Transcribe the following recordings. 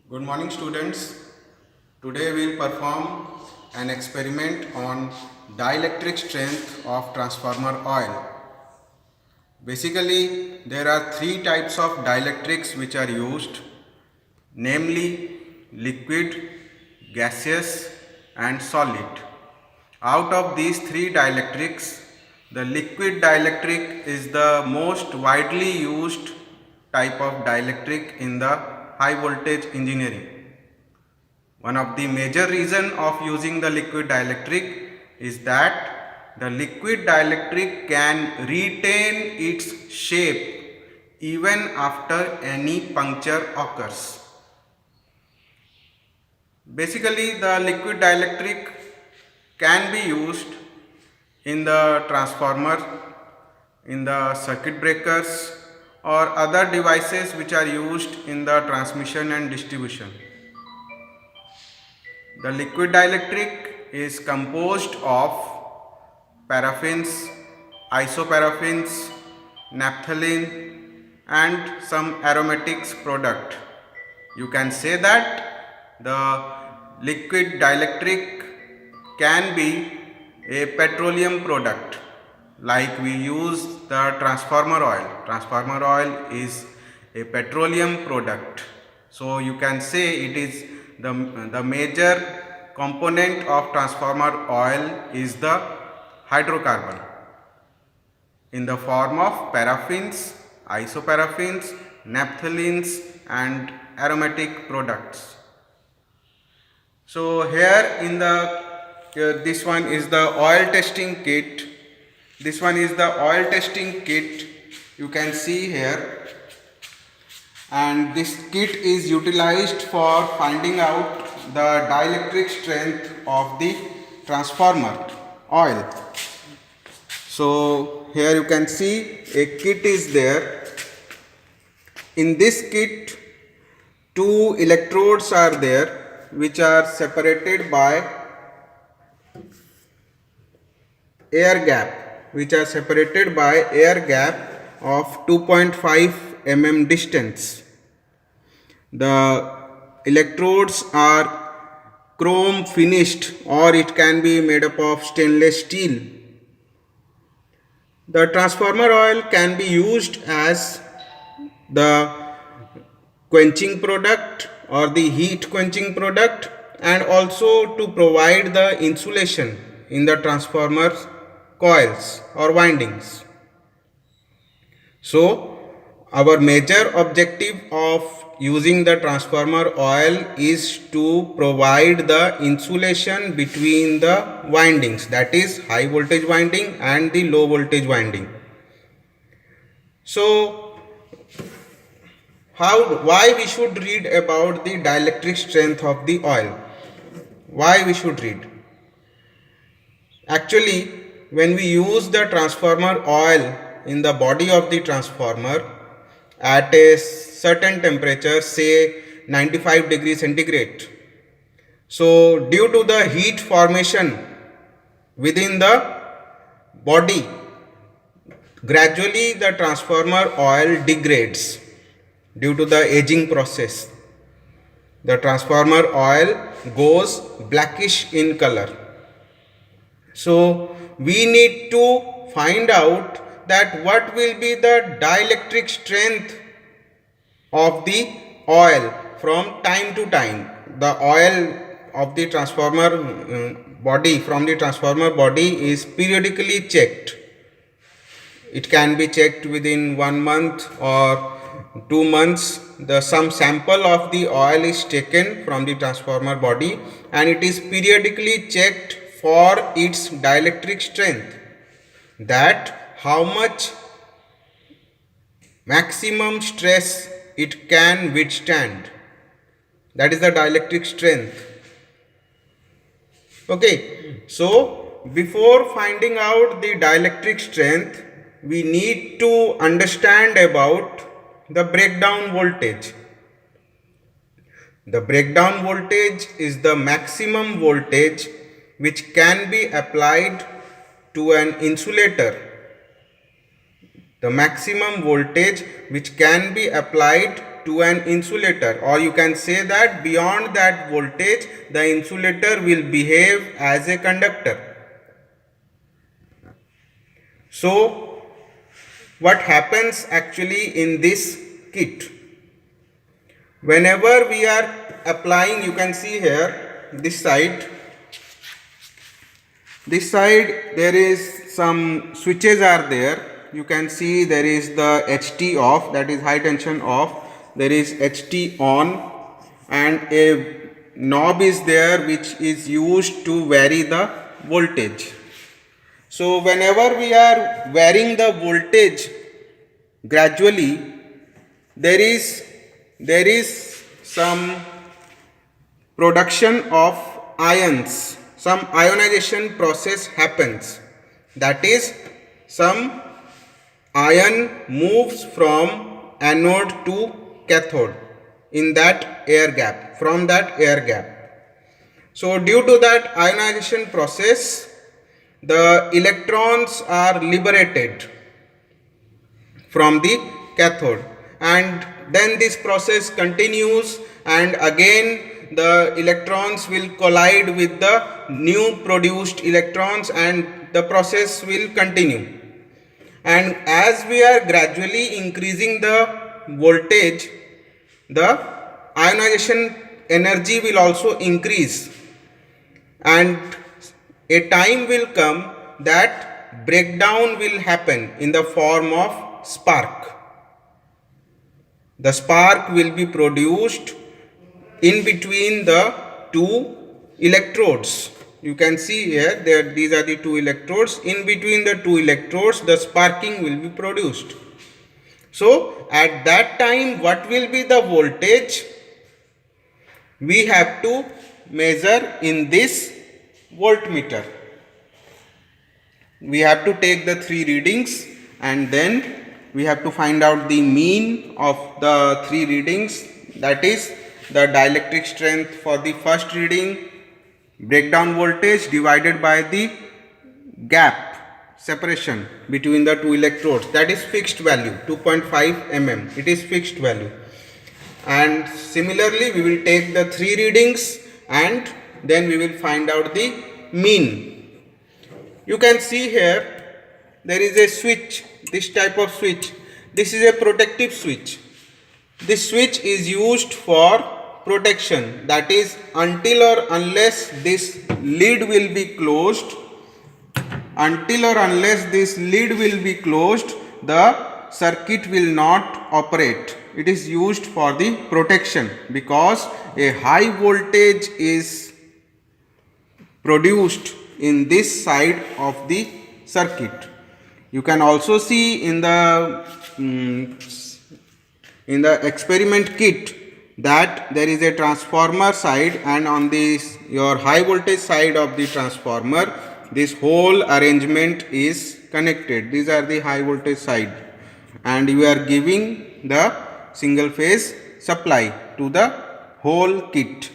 Good morning, students. Today we will perform an experiment on dielectric strength of transformer oil. Basically, there are three types of dielectrics which are used, namely liquid, gaseous and solid. Out of these three dielectrics, the liquid dielectric is the most widely used type of dielectric in the high voltage engineering. One of the major reason of using the liquid dielectric is that the liquid dielectric can retain its shape even after any puncture occurs. Basically, the liquid dielectric can be used in the transformer, in the circuit breakers or other devices which are used in the transmission and distribution. The liquid dielectric is composed of paraffins, isoparaffins, naphthalene and some aromatics product. You can say that the liquid dielectric can be a petroleum product, like we use the transformer oil. Transformer oil is a petroleum product. So you can say it is the major component of transformer oil is the hydrocarbon in the form of paraffins, isoparaffins, naphthalenes and aromatic products. So here in the this one is the oil testing kit. This one is the oil testing kit, you can see here, and this kit is utilized for finding out the dielectric strength of the transformer oil. So here you can see a kit is there. In this kit, two electrodes are there which are separated by air gap, of 2.5 mm distance. The electrodes are chrome finished or it can be made up of stainless steel. The transformer oil can be used as the quenching product or the heat quenching product, and also to provide the insulation in the transformer coils or windings. So our major objective of using the transformer oil is to provide the insulation between the windings, that is high voltage winding and the low voltage winding. So why we should read about the dielectric strength of the oil? Why we should read? Actually, when we use the transformer oil in the body of the transformer at a certain temperature, say 95 degrees centigrade, so due to the heat formation within the body, gradually the transformer oil degrades due to the aging process. The transformer oil goes blackish in color. So we need to find out that what will be the dielectric strength of the oil from time to time. The oil of the transformer body, from the transformer body, is periodically checked. It can be checked within 1 month or 2 months. Some sample of the oil is taken from the transformer body and it is periodically checked for its dielectric strength, that how much maximum stress it can withstand. That is the dielectric strength. Okay, so before finding out the dielectric strength, we need to understand about the breakdown voltage. The breakdown voltage is the maximum voltage which can be applied to an insulator. The maximum voltage which can be applied to an insulator, or you can say that beyond that voltage the insulator will behave as a conductor. So what happens actually in this kit? Whenever we are applying, you can see here this side there is some switches are there. You can see there is the HT off, that is high tension off, there is HT on, and a knob is there which is used to vary the voltage. So whenever we are varying the voltage gradually, there is some production of ions, some ionization process happens, that is some ion moves from anode to cathode in that air gap, from that air gap. So due to that ionization process, the electrons are liberated from the cathode, and then this process continues, and again the electrons will collide with the new produced electrons and the process will continue. And as we are gradually increasing the voltage, the ionization energy will also increase, and a time will come that breakdown will happen in the form of spark. The spark will be produced in between the two electrodes. You can see here that these are the two electrodes. In between the two electrodes, the sparking will be produced. So at that time, what will be the voltage? We have to measure in this voltmeter. We have to take the 3 readings, and then we have to find out the mean of the 3 readings, that is the dielectric strength for the first reading, breakdown voltage divided by the gap separation between the two electrodes, that is fixed value 2.5 mm, it is fixed value. And similarly we will take the 3 readings and then we will find out the mean. You can see here there is a switch, this type of switch. This is a protective switch. This switch is used for protection, that is until or unless this lid will be closed, the circuit will not operate. It is used for the protection because a high voltage is produced in this side of the circuit. You can also see in the experiment kit that there is a transformer side, and on this your high voltage side of the transformer this whole arrangement is connected. These are the high voltage side, and you are giving the single phase supply to the whole kit.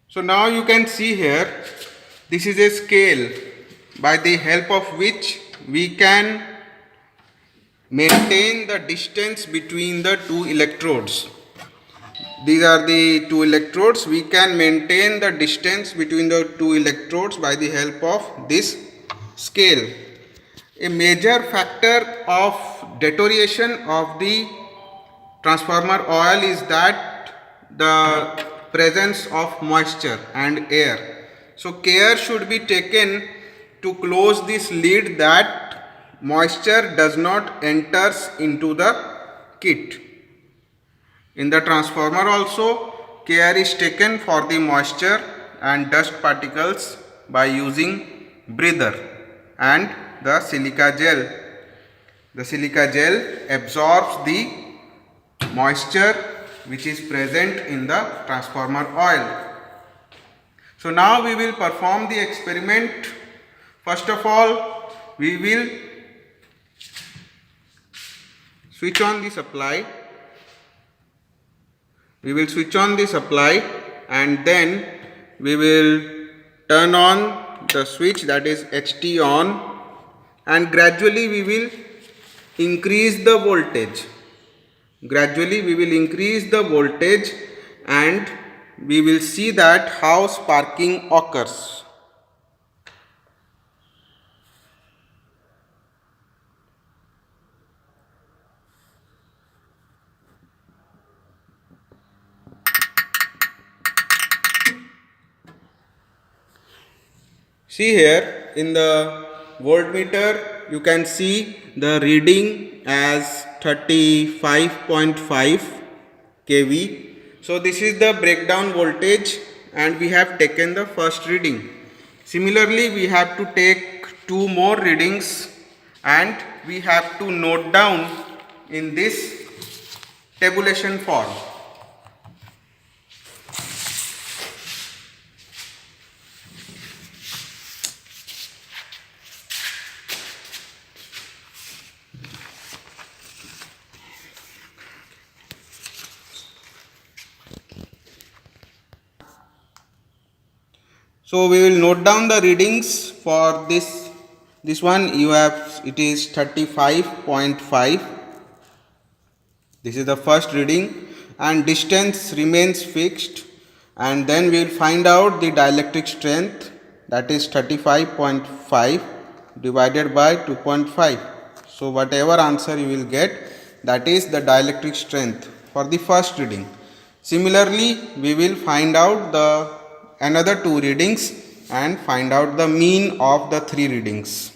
So now you can see here, this is a scale by the help of which we can maintain the distance between the two electrodes. These are the two electrodes. We can maintain the distance between the two electrodes by the help of this scale. A major factor of deterioration of the transformer oil is that the presence of moisture and air. So care should be taken to close this lid that moisture does not enters into the kit. In the transformer also care is taken for the moisture and dust particles by using breather and the silica gel. The silica gel absorbs the moisture which is present in the transformer oil. So now we will perform the experiment. First of all, we will switch on the supply. We will switch on the supply and then we will turn on the switch, that is HT on, and gradually we will increase the voltage. Gradually we will increase the voltage and we will see that how sparking occurs. See here in the voltmeter you can see the reading as 35.5 kV. So this is the breakdown voltage and we have taken the first reading. Similarly we have to take two more readings and we have to note down in this tabulation form. So we will note down the readings for this one. You have, it is 35.5. This is the first reading and distance remains fixed, and then we will find out the dielectric strength, that is 35.5 divided by 2.5. So whatever answer you will get, that is the dielectric strength for the first reading. Similarly we will find out the another two readings and find out the mean of the three readings.